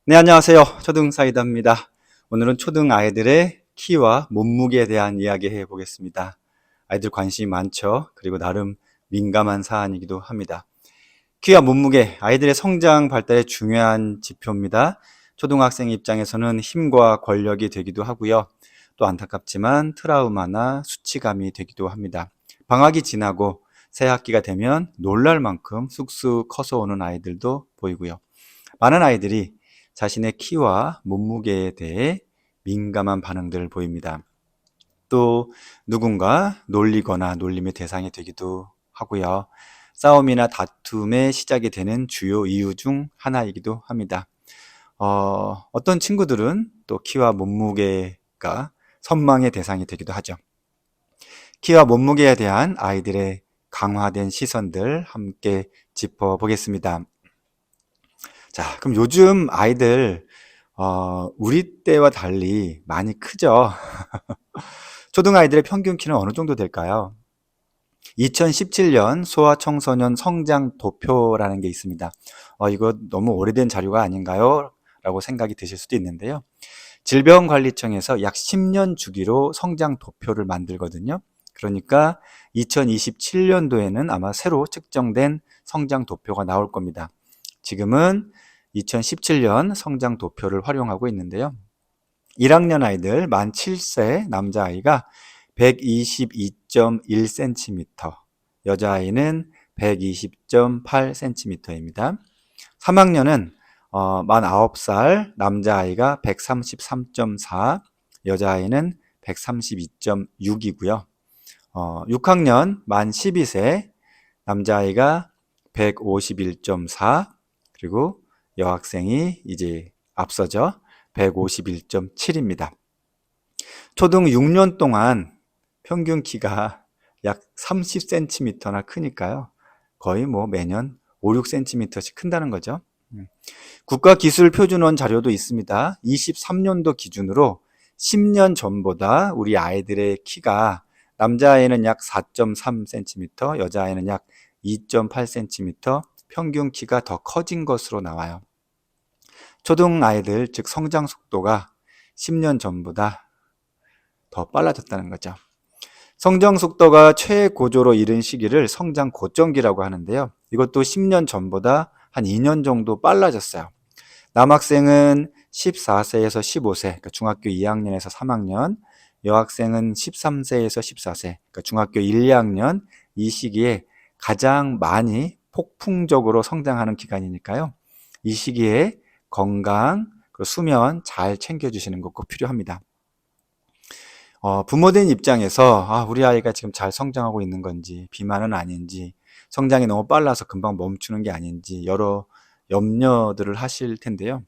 네, 안녕하세요. 초등사이다입니다. 오늘은 초등 아이들의 키와 몸무게에 대한 이야기 해보겠습니다. 아이들 관심이 많죠. 그리고 나름 민감한 사안이기도 합니다. 키와 몸무게, 아이들의 성장 발달에 중요한 지표입니다. 초등학생 입장에서는 힘과 권력이 되기도 하고요. 또 안타깝지만 트라우마나 수치감이 되기도 합니다. 방학이 지나고 새 학기가 되면 놀랄 만큼 쑥쑥 커서 오는 아이들도 보이고요. 많은 아이들이 자신의 키와 몸무게에 대해 민감한 반응들을 보입니다. 또 누군가 놀리거나 놀림의 대상이 되기도 하고요. 싸움이나 다툼의 시작이 되는 주요 이유 중 하나이기도 합니다. 어떤 친구들은 또 키와 몸무게가 선망의 대상이 되기도 하죠. 키와 몸무게에 대한 아이들의 강화된 시선들 함께 짚어보겠습니다. 자, 그럼 요즘 아이들, 우리 때와 달리 많이 크죠? 초등 아이들의 평균 키는 어느 정도 될까요? 2017년 소아청소년 성장 도표라는 게 있습니다. 이거 너무 오래된 자료가 아닌가요? 라고 생각이 드실 수도 있는데요. 질병관리청에서 약 10년 주기로 성장 도표를 만들거든요. 그러니까 2027년도에는 아마 새로 측정된 성장 도표가 나올 겁니다. 지금은 2017년 성장 도표를 활용하고 있는데요. 1학년 아이들 만 7세 남자아이가 122.1cm, 여자아이는 120.8cm입니다. 3학년은 만 9살 남자아이가 133.4, 여자아이는 132.6이고요. 6학년 만 12세 남자아이가 151.4, 그리고 여학생이 이제 앞서죠. 151.7입니다. 초등 6년 동안 평균 키가 약 30cm나 크니까요. 거의 뭐 매년 5, 6cm씩 큰다는 거죠. 국가기술표준원 자료도 있습니다. 23년도 기준으로 10년 전보다 우리 아이들의 키가 남자아이는 약 4.3cm, 여자아이는 약 2.8cm, 평균 키가 더 커진 것으로 나와요. 초등 아이들, 즉 성장 속도가 10년 전보다 더 빨라졌다는 거죠. 성장 속도가 최고조로 이른 시기를 성장 고점기라고 하는데요. 이것도 10년 전보다 한 2년 정도 빨라졌어요. 남학생은 14세에서 15세, 그러니까 중학교 2학년에서 3학년, 여학생은 13세에서 14세, 그러니까 중학교 1, 2학년, 이 시기에 가장 많이 폭풍적으로 성장하는 기간이니까요. 이 시기에 건강, 그리고 수면 잘 챙겨주시는 것 꼭 필요합니다. 부모된 입장에서 우리 아이가 지금 잘 성장하고 있는 건지, 비만은 아닌지, 성장이 너무 빨라서 금방 멈추는 게 아닌지 여러 염려들을 하실 텐데요.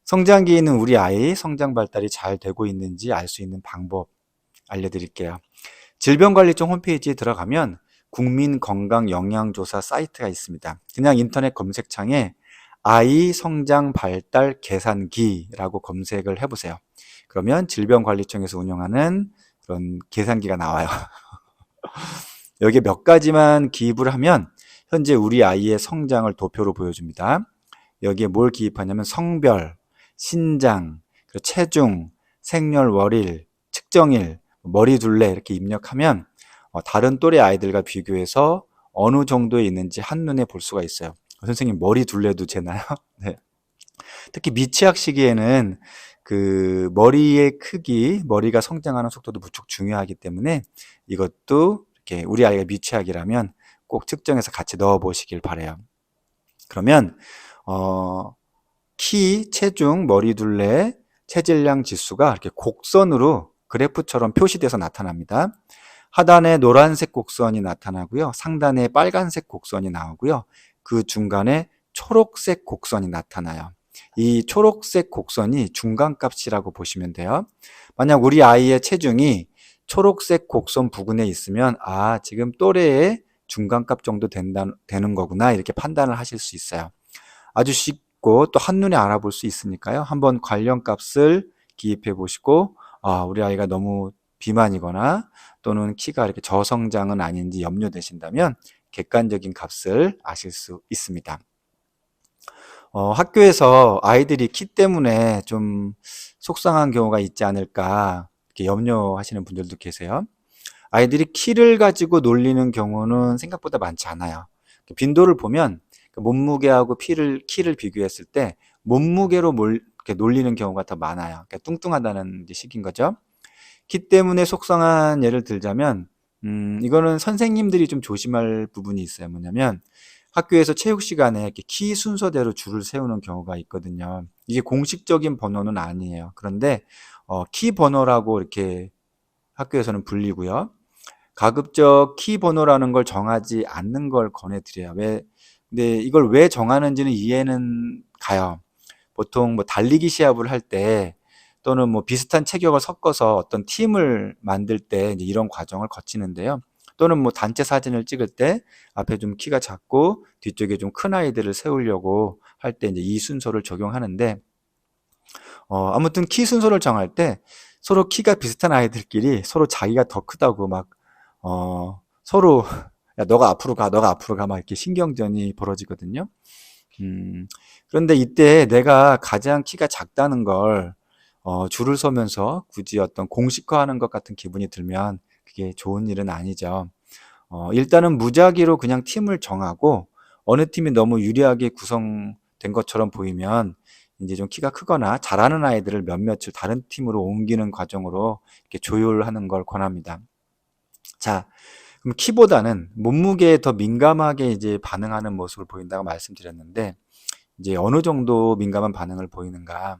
성장기에 있는 우리 아이 성장 발달이 잘 되고 있는지 알 수 있는 방법 알려드릴게요. 질병관리청 홈페이지에 들어가면 국민건강영양조사 사이트가 있습니다. 그냥 인터넷 검색창에 아이 성장 발달 계산기라고 검색을 해보세요. 그러면 질병관리청에서 운영하는 그런 계산기가 나와요. 여기에 몇 가지만 기입을 하면 현재 우리 아이의 성장을 도표로 보여줍니다. 여기에 뭘 기입하냐면 성별, 신장, 체중, 생년월일, 측정일, 머리 둘레 이렇게 입력하면 다른 또래 아이들과 비교해서 어느 정도에 있는지 한눈에 볼 수가 있어요. 선생님 머리 둘레도 재나요? 네. 특히 미취학 시기에는 그 머리의 크기, 머리가 성장하는 속도도 무척 중요하기 때문에 이것도 이렇게 우리 아이가 미취학이라면 꼭 측정해서 같이 넣어 보시길 바래요. 그러면 키, 체중, 머리 둘레, 체질량 지수가 이렇게 곡선으로 그래프처럼 표시돼서 나타납니다. 하단에 노란색 곡선이 나타나고요. 상단에 빨간색 곡선이 나오고요. 그 중간에 초록색 곡선이 나타나요. 이 초록색 곡선이 중간값이라고 보시면 돼요. 만약 우리 아이의 체중이 초록색 곡선 부근에 있으면 지금 또래의 중간값 정도 되는 거구나 이렇게 판단을 하실 수 있어요. 아주 쉽고 또 한눈에 알아볼 수 있으니까요. 한번 관련 값을 기입해 보시고 우리 아이가 너무 비만이거나 또는 키가 이렇게 저성장은 아닌지 염려되신다면 객관적인 값을 아실 수 있습니다. 학교에서 아이들이 키 때문에 좀 속상한 경우가 있지 않을까 이렇게 염려하시는 분들도 계세요. 아이들이 키를 가지고 놀리는 경우는 생각보다 많지 않아요. 빈도를 보면 몸무게하고 키를 비교했을 때 몸무게로 이렇게 놀리는 경우가 더 많아요. 그러니까 뚱뚱하다는 식인 거죠. 키 때문에 속상한 예를 들자면, 이거는 선생님들이 좀 조심할 부분이 있어요. 뭐냐면, 학교에서 체육 시간에 이렇게 키 순서대로 줄을 세우는 경우가 있거든요. 이게 공식적인 번호는 아니에요. 그런데, 키 번호라고 이렇게 학교에서는 불리고요. 가급적 키 번호라는 걸 정하지 않는 걸 권해드려요. 근데 이걸 왜 정하는지는 이해는 가요. 보통 뭐 달리기 시합을 할 때 또는 뭐 비슷한 체격을 섞어서 어떤 팀을 만들 때 이제 이런 과정을 거치는데요. 또는 뭐 단체 사진을 찍을 때 앞에 좀 키가 작고 뒤쪽에 좀 큰 아이들을 세우려고 할 때 이제 이 순서를 적용하는데, 아무튼 키 순서를 정할 때 서로 키가 비슷한 아이들끼리 서로 자기가 더 크다고 막, 서로 야, 너가 앞으로 가, 너가 앞으로 가, 막 이렇게 신경전이 벌어지거든요. 음, 그런데 이때 내가 가장 키가 작다는 걸 줄을 서면서 굳이 어떤 공식화하는 것 같은 기분이 들면 그게 좋은 일은 아니죠. 일단은 무작위로 그냥 팀을 정하고 어느 팀이 너무 유리하게 구성된 것처럼 보이면 이제 좀 키가 크거나 잘하는 아이들을 몇몇을 다른 팀으로 옮기는 과정으로 이렇게 조율하는 걸 권합니다. 자, 그럼 키보다는 몸무게에 더 민감하게 이제 반응하는 모습을 보인다고 말씀드렸는데, 이제 어느 정도 민감한 반응을 보이는가?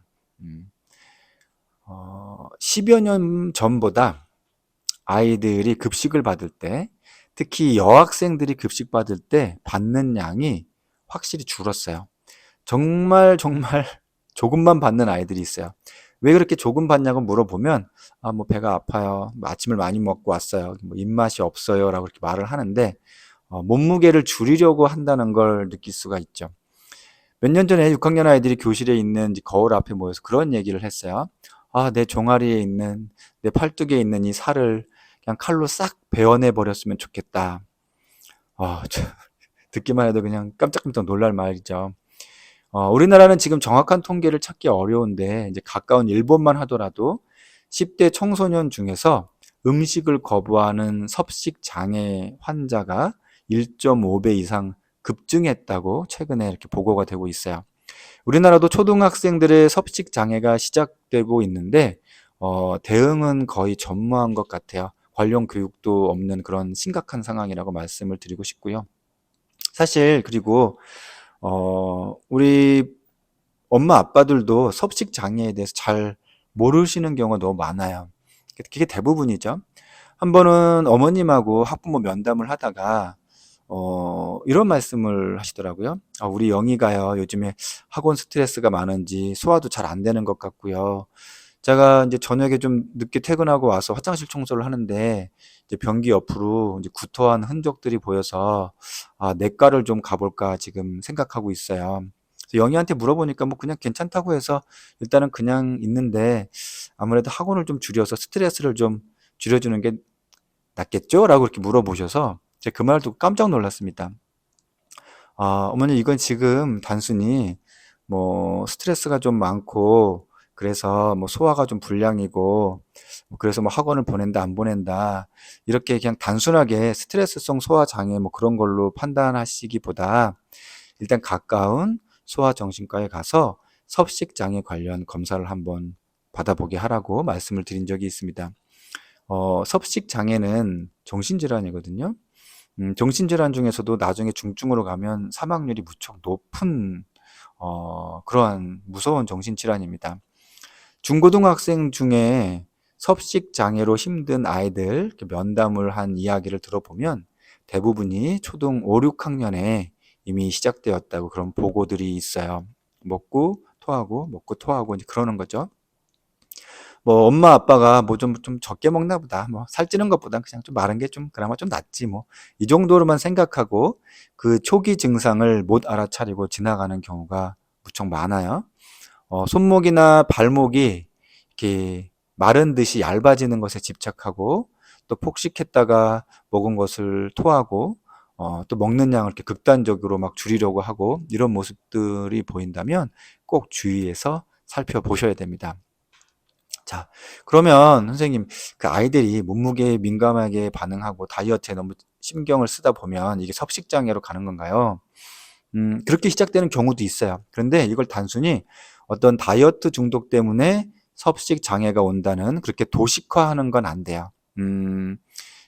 10여 년 전보다 아이들이 급식을 받을 때, 특히 여학생들이 급식 받을 때 받는 양이 확실히 줄었어요. 정말 정말 조금만 받는 아이들이 있어요. 왜 그렇게 조금 받냐고 물어보면, 아, 뭐 배가 아파요. 뭐 아침을 많이 먹고 왔어요. 뭐 입맛이 없어요. 라고 이렇게 말을 하는데, 몸무게를 줄이려고 한다는 걸 느낄 수가 있죠. 몇 년 전에 6학년 아이들이 교실에 있는 거울 앞에 모여서 그런 얘기를 했어요. 아, 내 종아리에 있는, 내 팔뚝에 있는 이 살을 그냥 칼로 싹 베어내 버렸으면 좋겠다. 듣기만 해도 그냥 깜짝깜짝 놀랄 말이죠. 우리나라는 지금 정확한 통계를 찾기 어려운데, 이제 가까운 일본만 하더라도 10대 청소년 중에서 음식을 거부하는 섭식 장애 환자가 1.5배 이상 급증했다고 최근에 이렇게 보고가 되고 있어요. 우리나라도 초등학생들의 섭식 장애가 시작되고 있는데, 대응은 거의 전무한 것 같아요. 관련 교육도 없는 그런 심각한 상황이라고 말씀을 드리고 싶고요. 사실, 그리고, 우리 엄마 아빠들도 섭식 장애에 대해서 잘 모르시는 경우가 너무 많아요. 그게 대부분이죠. 한 번은 어머님하고 학부모 면담을 하다가 이런 말씀을 하시더라고요. 아, 우리 영희가요, 요즘에 학원 스트레스가 많은지 소화도 잘 안 되는 것 같고요. 제가 이제 저녁에 좀 늦게 퇴근하고 와서 화장실 청소를 하는데 이제 변기 옆으로 이제 구토한 흔적들이 보여서 아, 내과를 좀 가볼까 지금 생각하고 있어요. 그래서 영희한테 물어보니까 뭐 그냥 괜찮다고 해서 일단은 그냥 있는데 아무래도 학원을 좀 줄여서 스트레스를 좀 줄여주는 게 낫겠죠? 라고 이렇게 물어보셔서 제가 그 말 듣고 깜짝 놀랐습니다. 아, 어머니, 이건 지금 단순히 뭐 스트레스가 좀 많고 그래서 뭐 소화가 좀 불량이고 뭐 그래서 뭐 학원을 보낸다 안 보낸다 이렇게 그냥 단순하게 스트레스성 소화 장애 뭐 그런 걸로 판단하시기보다 일단 가까운 소아정신과에 가서 섭식 장애 관련 검사를 한번 받아보게 하라고 말씀을 드린 적이 있습니다. 섭식 장애는 정신질환이거든요. 정신질환 중에서도 나중에 중증으로 가면 사망률이 무척 높은 그러한 무서운 정신질환입니다. 중고등학생 중에 섭식 장애로 힘든 아이들 이렇게 면담을 한 이야기를 들어보면 대부분이 초등 5, 6학년에 이미 시작되었다고 그런 보고들이 있어요. 먹고 토하고 먹고 토하고 이제 그러는 거죠. 뭐 엄마 아빠가 뭐 좀 적게 먹나 보다. 뭐 살찌는 것보단 그냥 좀 마른 게 좀 그나마 좀 낫지 뭐. 이 정도로만 생각하고 그 초기 증상을 못 알아차리고 지나가는 경우가 무척 많아요. 손목이나 발목이 이렇게 마른 듯이 얇아지는 것에 집착하고 또 폭식했다가 먹은 것을 토하고 또 먹는 양을 이렇게 극단적으로 막 줄이려고 하고 이런 모습들이 보인다면 꼭 주의해서 살펴보셔야 됩니다. 자, 그러면 선생님, 그 아이들이 몸무게에 민감하게 반응하고 다이어트에 너무 신경을 쓰다 보면 이게 섭식장애로 가는 건가요? 그렇게 시작되는 경우도 있어요. 그런데 이걸 단순히 어떤 다이어트 중독 때문에 섭식 장애가 온다는 그렇게 도식화하는 건 안 돼요.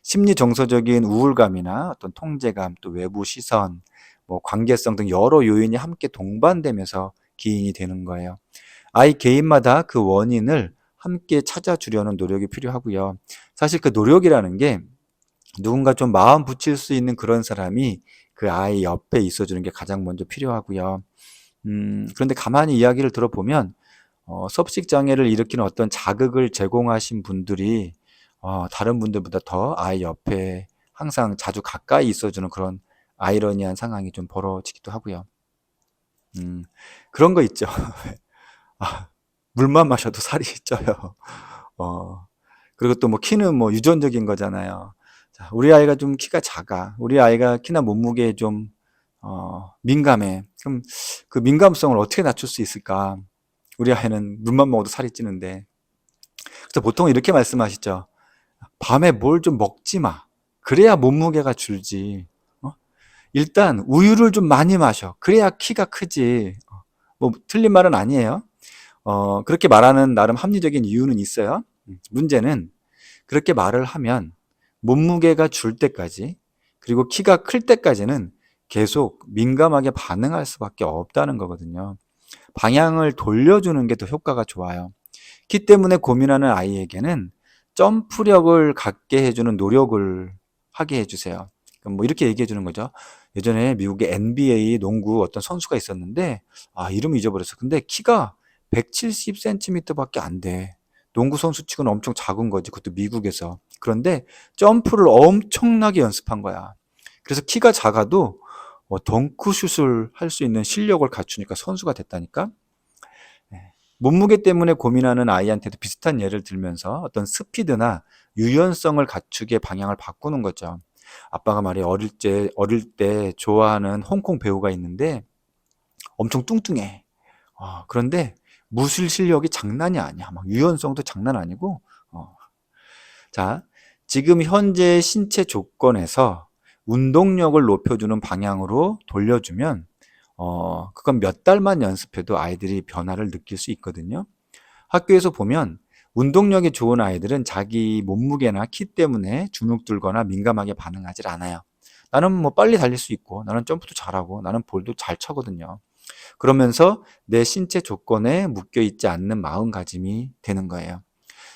심리 정서적인 우울감이나 어떤 통제감, 또 외부 시선, 뭐 관계성 등 여러 요인이 함께 동반되면서 기인이 되는 거예요. 아이 개인마다 그 원인을 함께 찾아주려는 노력이 필요하고요. 사실 그 노력이라는 게 누군가 좀 마음 붙일 수 있는 그런 사람이 그 아이 옆에 있어주는 게 가장 먼저 필요하고요. 그런데 가만히 이야기를 들어보면 섭식 장애를 일으키는 어떤 자극을 제공하신 분들이 다른 분들보다 더 아이 옆에 항상 자주 가까이 있어주는 그런 아이러니한 상황이 좀 벌어지기도 하고요. 그런 거 있죠. 아, 물만 마셔도 살이 쪄요. 어, 그리고 또 뭐 키는 뭐 유전적인 거잖아요. 자, 우리 아이가 좀 키가 작아. 우리 아이가 키나 몸무게에 좀 민감해. 그럼 그 민감성을 어떻게 낮출 수 있을까? 우리 아이는 물만 먹어도 살이 찌는데. 그래서 보통 이렇게 말씀하시죠. 밤에 뭘 좀 먹지 마. 그래야 몸무게가 줄지. 일단 우유를 좀 많이 마셔. 그래야 키가 크지. 뭐 틀린 말은 아니에요. 그렇게 말하는 나름 합리적인 이유는 있어요. 문제는 그렇게 말을 하면 몸무게가 줄 때까지 그리고 키가 클 때까지는 계속 민감하게 반응할 수밖에 없다는 거거든요. 방향을 돌려주는 게 더 효과가 좋아요. 키 때문에 고민하는 아이에게는 점프력을 갖게 해주는 노력을 하게 해주세요. 그럼 뭐 이렇게 얘기해 주는 거죠. 예전에 미국의 NBA 농구 어떤 선수가 있었는데, 이름 잊어버렸어. 근데 키가 170cm 밖에 안 돼. 농구 선수 치고는 엄청 작은 거지. 그것도 미국에서. 그런데 점프를 엄청나게 연습한 거야. 그래서 키가 작아도 덩크슛을 할 수 있는 실력을 갖추니까 선수가 됐다니까? 네. 몸무게 때문에 고민하는 아이한테도 비슷한 예를 들면서 어떤 스피드나 유연성을 갖추게 방향을 바꾸는 거죠. 아빠가 말이야, 어릴 때 좋아하는 홍콩 배우가 있는데 엄청 뚱뚱해. 그런데 무술 실력이 장난이 아니야. 막 유연성도 장난 아니고. 자, 지금 현재 신체 조건에서 운동력을 높여주는 방향으로 돌려주면 그건 몇 달만 연습해도 아이들이 변화를 느낄 수 있거든요. 학교에서 보면 운동력이 좋은 아이들은 자기 몸무게나 키 때문에 주눅 들거나 민감하게 반응하지 않아요. 나는 뭐 빨리 달릴 수 있고, 나는 점프도 잘하고, 나는 볼도 잘 차거든요. 그러면서 내 신체 조건에 묶여 있지 않는 마음가짐이 되는 거예요.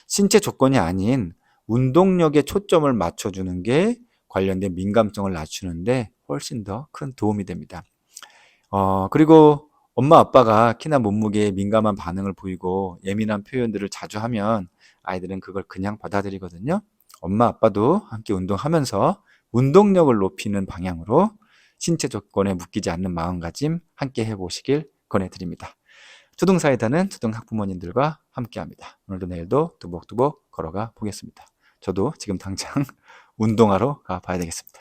신체 조건이 아닌 운동력에 초점을 맞춰주는 게 관련된 민감성을 낮추는데 훨씬 더 큰 도움이 됩니다. 그리고 엄마 아빠가 키나 몸무게에 민감한 반응을 보이고 예민한 표현들을 자주 하면 아이들은 그걸 그냥 받아들이거든요. 엄마 아빠도 함께 운동하면서 운동력을 높이는 방향으로 신체 조건에 묶이지 않는 마음가짐 함께 해보시길 권해드립니다. 초등사이다는 초등학부모님들과 함께합니다. 오늘도 내일도 뚜벅뚜벅 걸어가 보겠습니다. 저도 지금 당장 운동하러 가봐야 되겠습니다.